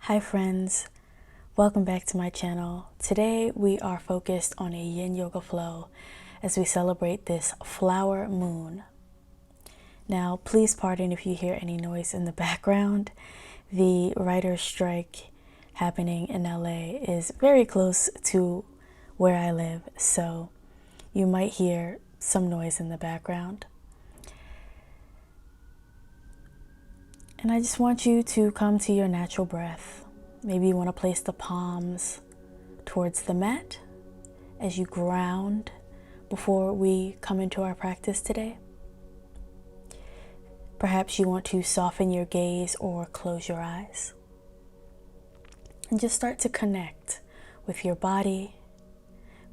Hi friends, welcome back to my channel. Today we are focused on a yin yoga flow as we celebrate this flower moon. Now please pardon if you hear any noise in the background. The writer's strike happening in LA is very close to where I live, so you might hear some noise in the background. And I just want you to come to your natural breath. Maybe you want to place the palms towards the mat as you ground before we come into our practice today. Perhaps you want to soften your gaze or close your eyes. And just start to connect with your body,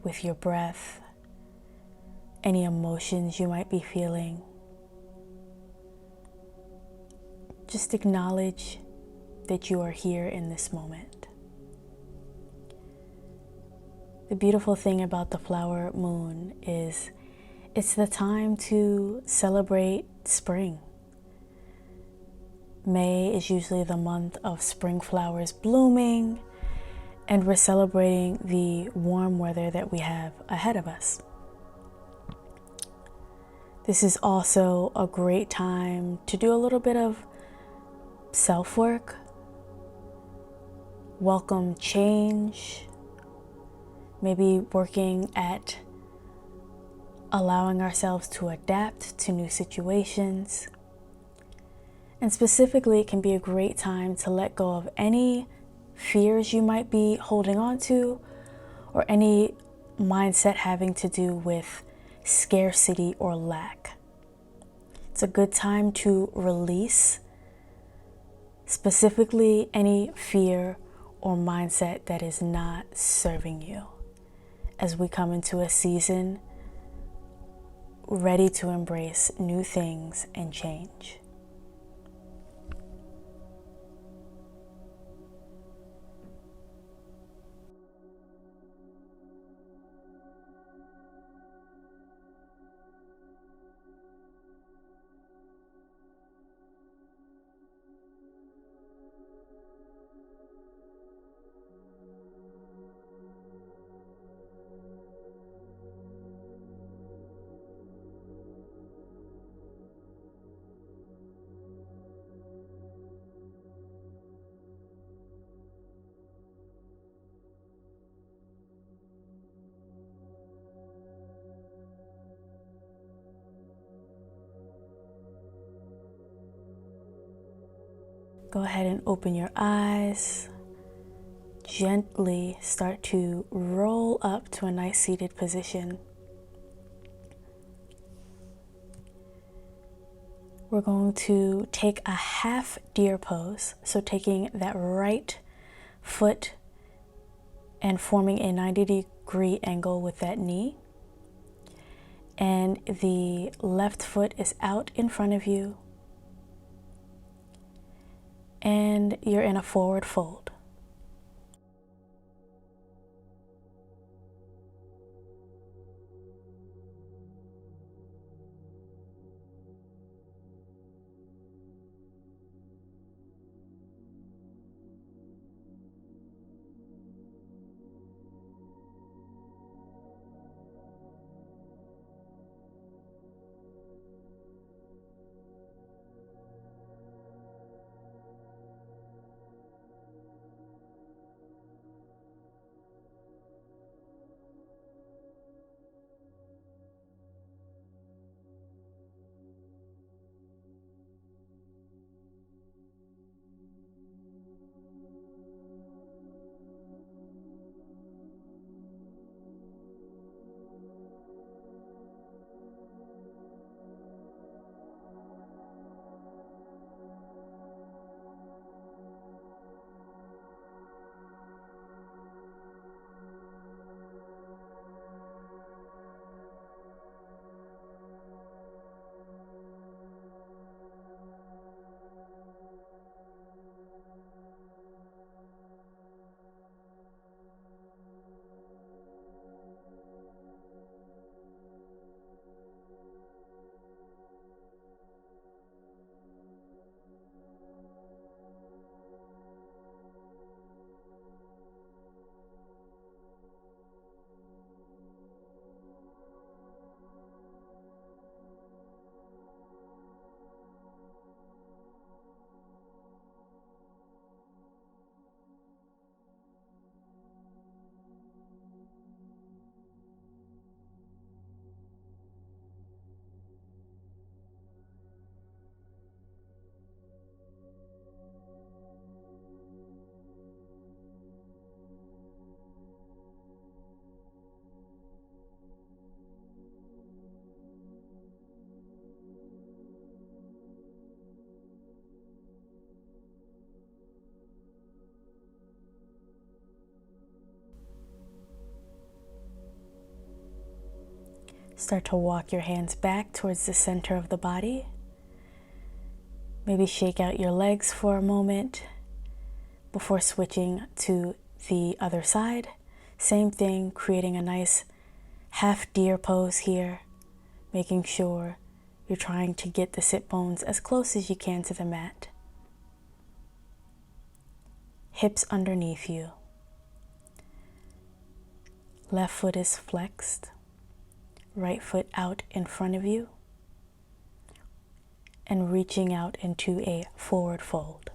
with your breath, any emotions you might be feeling. Just acknowledge that you are here in this moment. The beautiful thing about the flower moon is it's the time to celebrate spring. May is usually the month of spring flowers blooming, and we're celebrating the warm weather that we have ahead of us. This is also a great time to do a little bit of self-work, welcome change, maybe working at allowing ourselves to adapt to new situations. And specifically, it can be a great time to let go of any fears you might be holding on to or any mindset having to do with scarcity or lack. It's a good time to release specifically any fear or mindset that is not serving you as we come into a season ready to embrace new things and change. Go ahead and open your eyes. Gently start to roll up to a nice seated position. We're going to take a half deer pose, so taking that right foot and forming a 90-degree angle with that knee, and the left foot is out in front of you, and you're in a forward fold. Start to walk your hands back towards the center of the body. Maybe shake out your legs for a moment before switching to the other side. Same thing, creating a nice half deer pose here, making sure you're trying to get the sit bones as close as you can to the mat. Hips underneath you. Left foot is flexed. Right foot out in front of you. And reaching out into a forward fold.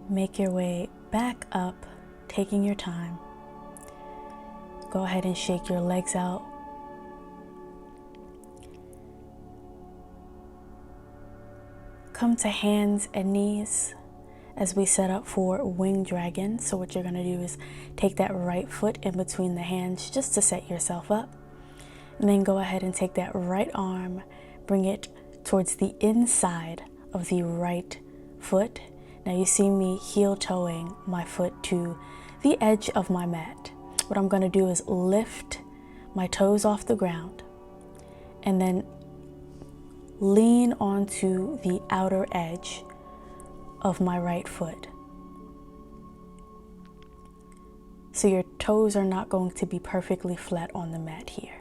Make your way back up, taking your time. Go ahead and shake your legs out. Come to hands and knees as we set up for winged dragon. So what you're gonna do is take that right foot in between the hands just to set yourself up. And then go ahead and take that right arm, bring it towards the inside of the right foot. Now you see me heel toeing my foot to the edge of my mat. What I'm gonna do is lift my toes off the ground and then lean onto the outer edge of my right foot. So your toes are not going to be perfectly flat on the mat here.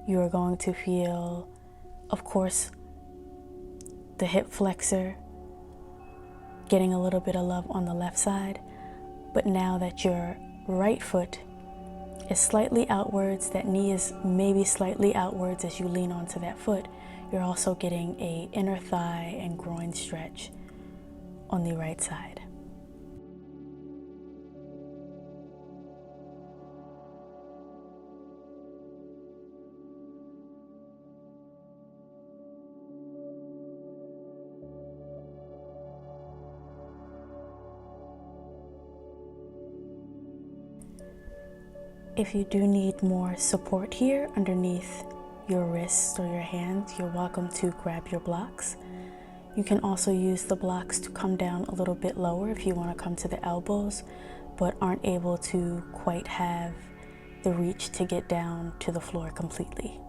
You are going to feel, of course, the hip flexor getting a little bit of love on the left side, but now that your right foot is slightly outwards, that knee is maybe slightly outwards as you lean onto that foot, you're also getting a inner thigh and groin stretch on the right side. If you do need more support here underneath your wrists or your hands, you're welcome to grab your blocks. You can also use the blocks to come down a little bit lower if you want to come to the elbows, but aren't able to quite have the reach to get down to the floor completely.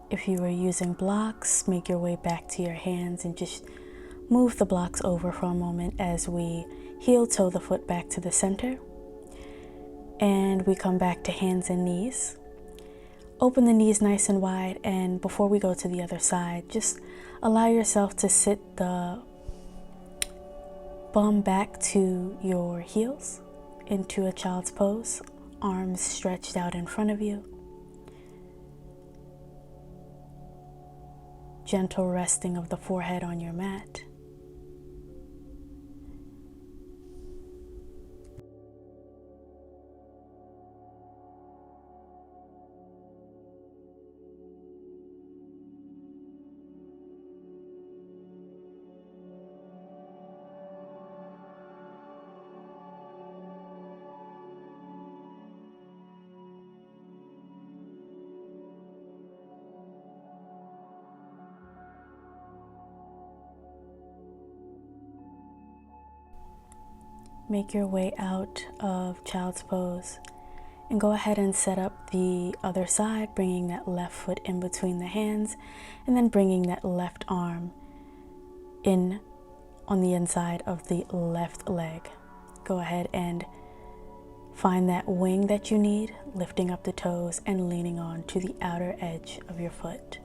If you were using blocks, make your way back to your hands and just move the blocks over for a moment as we heel toe the foot back to the center. And we come back to hands and knees. Open the knees nice and wide, and before we go to the other side, just allow yourself to sit the bum back to your heels into a child's pose, arms stretched out in front of you. Gentle resting of the forehead on your mat. Make your way out of child's pose and go ahead and set up the other side, bringing that left foot in between the hands and then bringing that left arm in on the inside of the left leg. Go ahead and find that wing that you need, lifting up the toes and leaning on to the outer edge of your foot.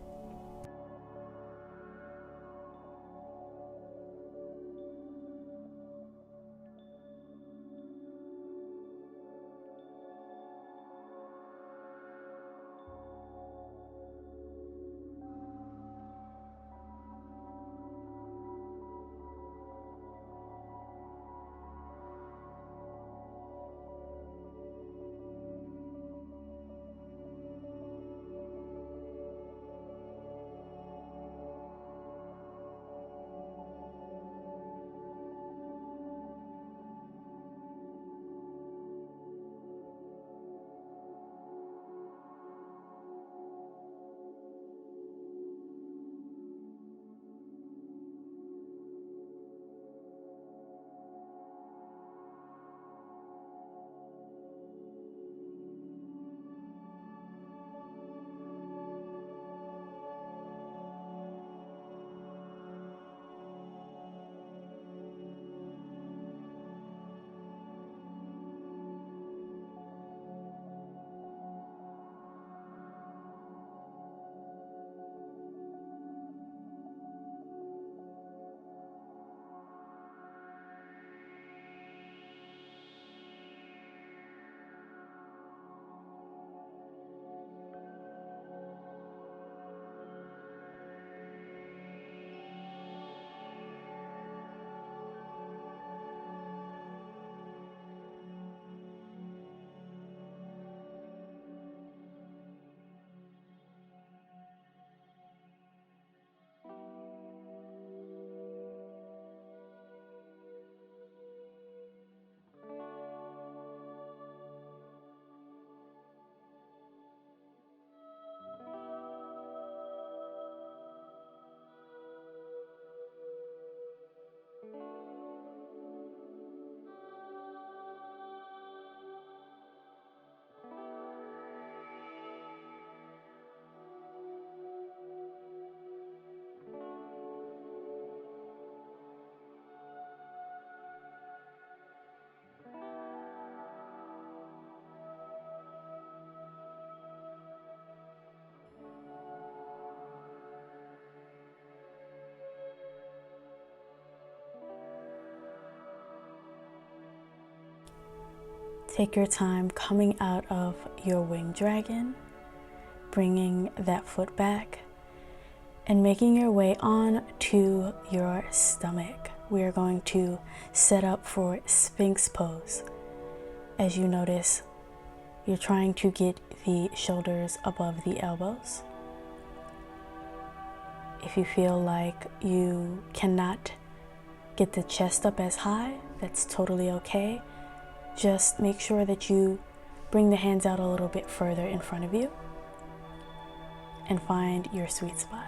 Take your time coming out of your winged dragon, bringing that foot back, and making your way on to your stomach. We are going to set up for Sphinx pose. As you notice, you're trying to get the shoulders above the elbows. If you feel like you cannot get the chest up as high, that's totally okay. Just make sure that you bring the hands out a little bit further in front of you and find your sweet spot.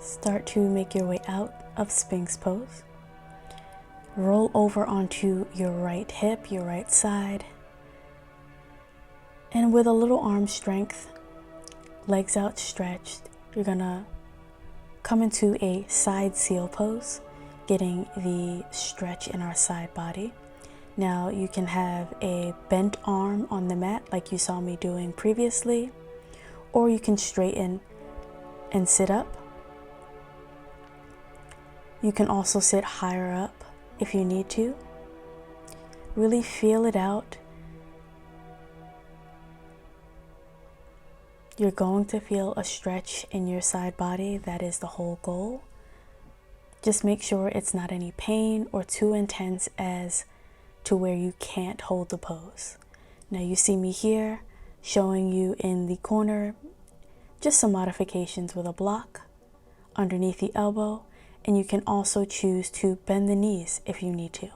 Start to make your way out of Sphinx pose. Roll over onto your right hip, your right side. And with a little arm strength, legs outstretched, you're gonna come into a side seal pose, getting the stretch in our side body. Now you can have a bent arm on the mat like you saw me doing previously, or you can straighten and sit up. You can also sit higher up if you need to. Really feel it out. You're going to feel a stretch in your side body. That is the whole goal. Just make sure it's not any pain or too intense as to where you can't hold the pose. Now you see me here showing you in the corner just some modifications with a block underneath the elbow, and you can also choose to bend the knees if you need to.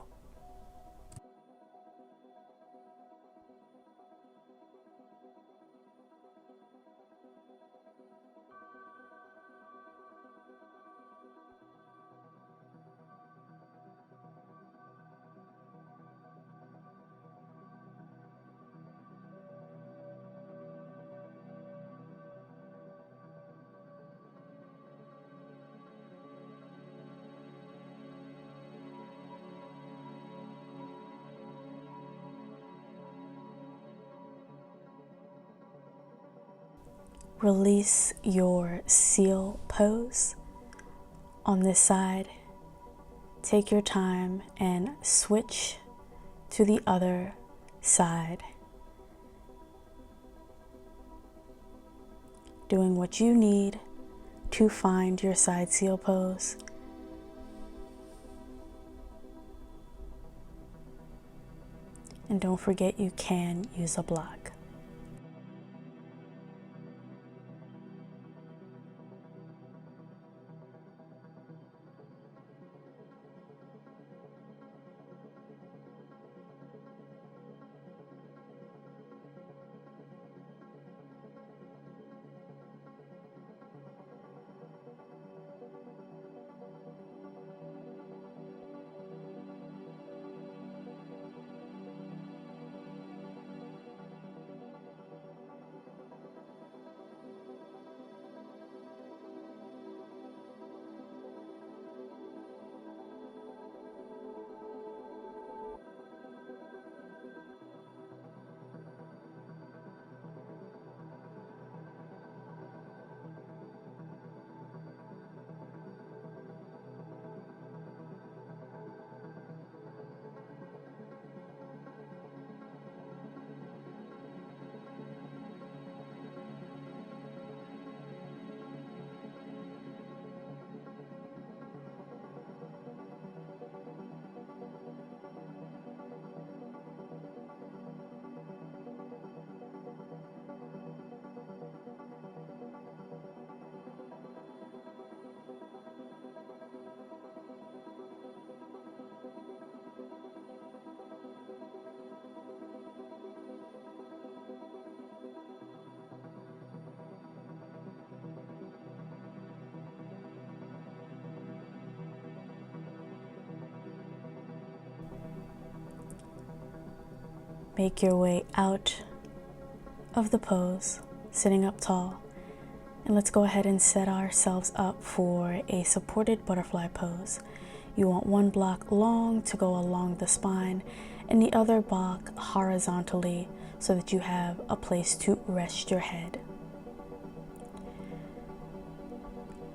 Release your seal pose on this side. Take your time and switch to the other side. Doing what you need to find your side seal pose. And don't forget, you can use a block. Make your way out of the pose, sitting up tall. And let's go ahead and set ourselves up for a supported butterfly pose. You want one block long to go along the spine and the other block horizontally so that you have a place to rest your head.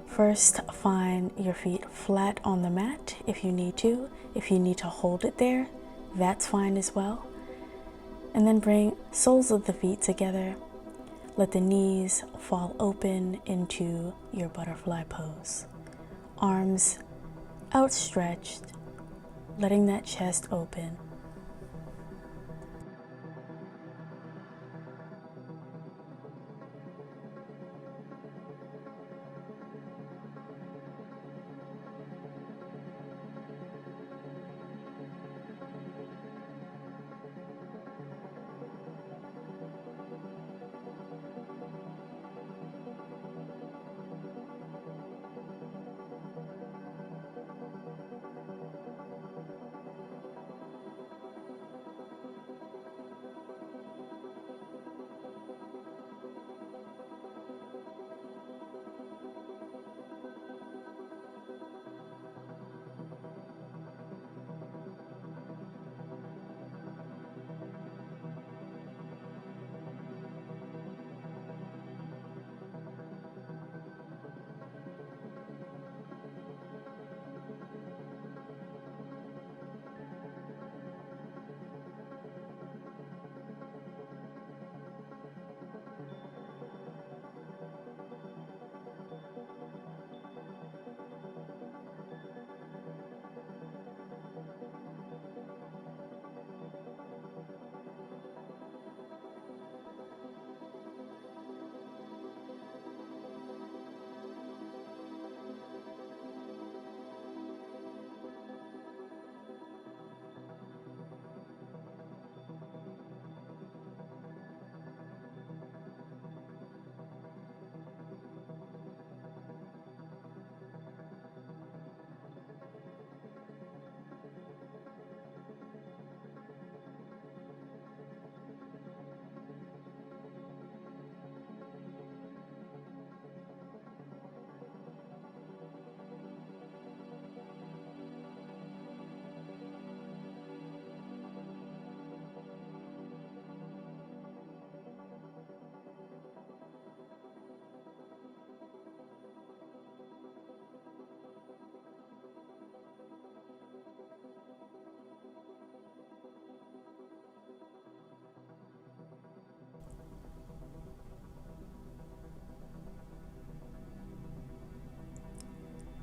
First, find your feet flat on the mat if you need to. If you need to hold it there, that's fine as well. And then bring soles of the feet together. Let the knees fall open into your butterfly pose. Arms outstretched, letting that chest open.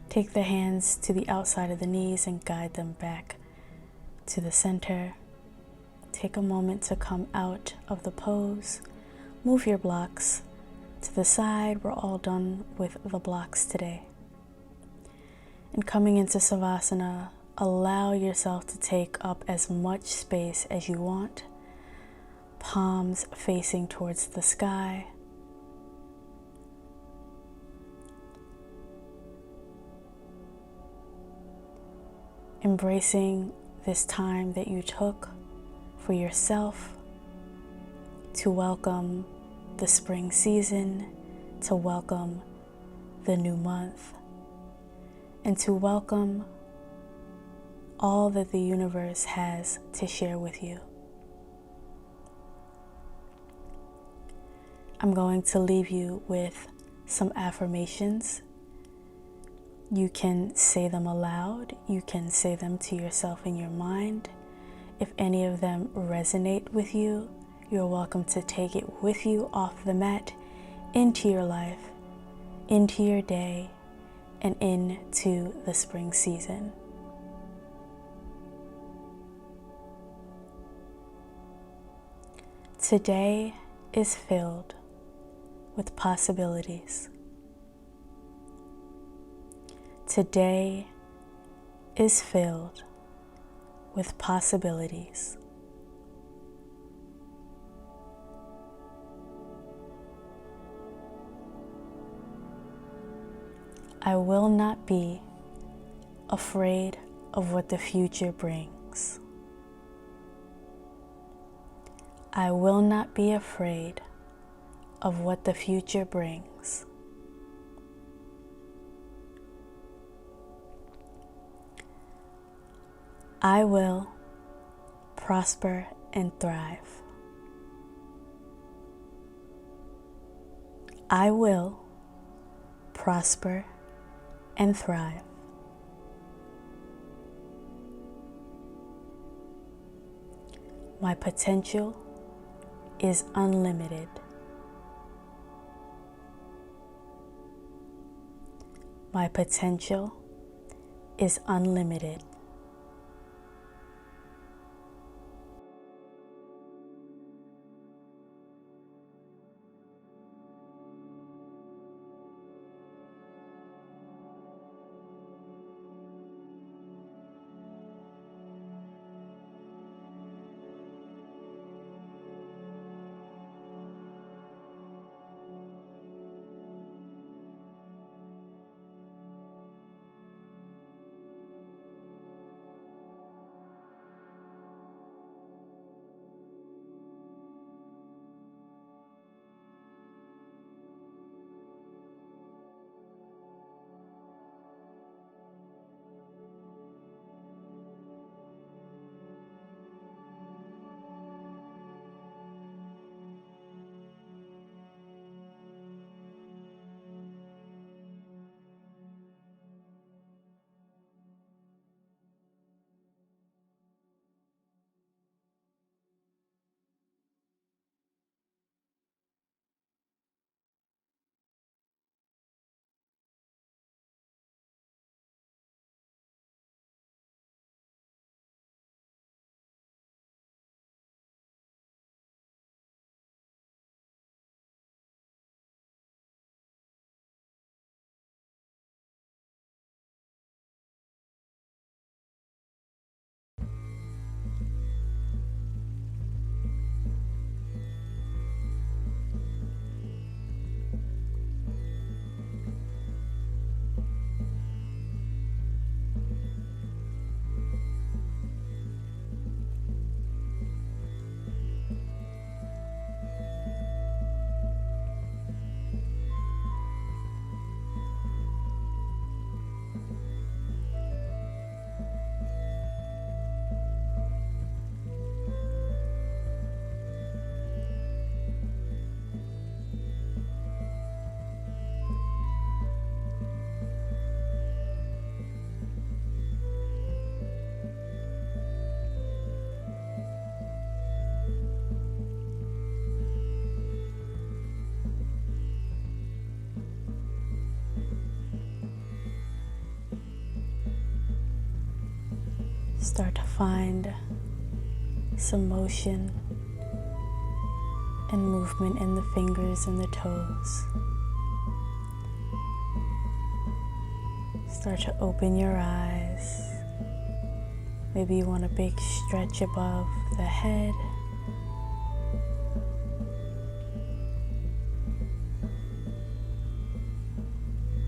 Take the hands to the outside of the knees and guide them back to the center. take a moment to come out of the pose. Move your blocks to the side. We're all done with the blocks today. And coming into Savasana, allow yourself to take up as much space as you want. Palms facing towards the sky. Embracing this time that you took for yourself to welcome the spring season, to welcome the new month, and to welcome all that the universe has to share with you. I'm going to leave you with some affirmations. You can say them aloud. You can say them to yourself in your mind. If any of them resonate with you, you're welcome to take it with you off the mat into your life, into your day, and into the spring season. Today is filled with possibilities. Today is filled with possibilities. I will not be afraid of what the future brings. I will not be afraid of what the future brings. I will prosper and thrive. I will prosper and thrive. My potential is unlimited. My potential is unlimited. Start to find some motion and movement in the fingers and the toes. Start to open your eyes. Maybe you want a big stretch above the head.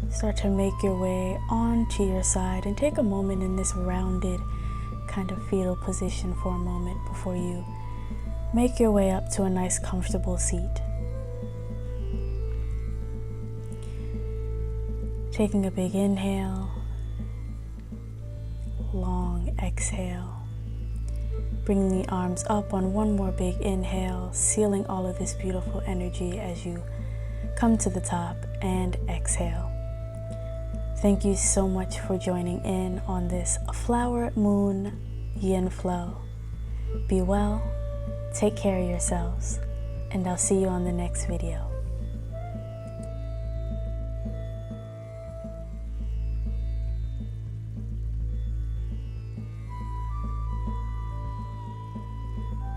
Start to make your way onto your side and take a moment in this rounded kind of fetal position for a moment before you make your way up to a nice comfortable seat. Taking a big inhale, long exhale. Bringing the arms up on one more big inhale, sealing all of this beautiful energy as you come to the top and exhale. Thank you so much for joining in on this flower moon yin flow. Be well, take care of yourselves, and I'll see you on the next video.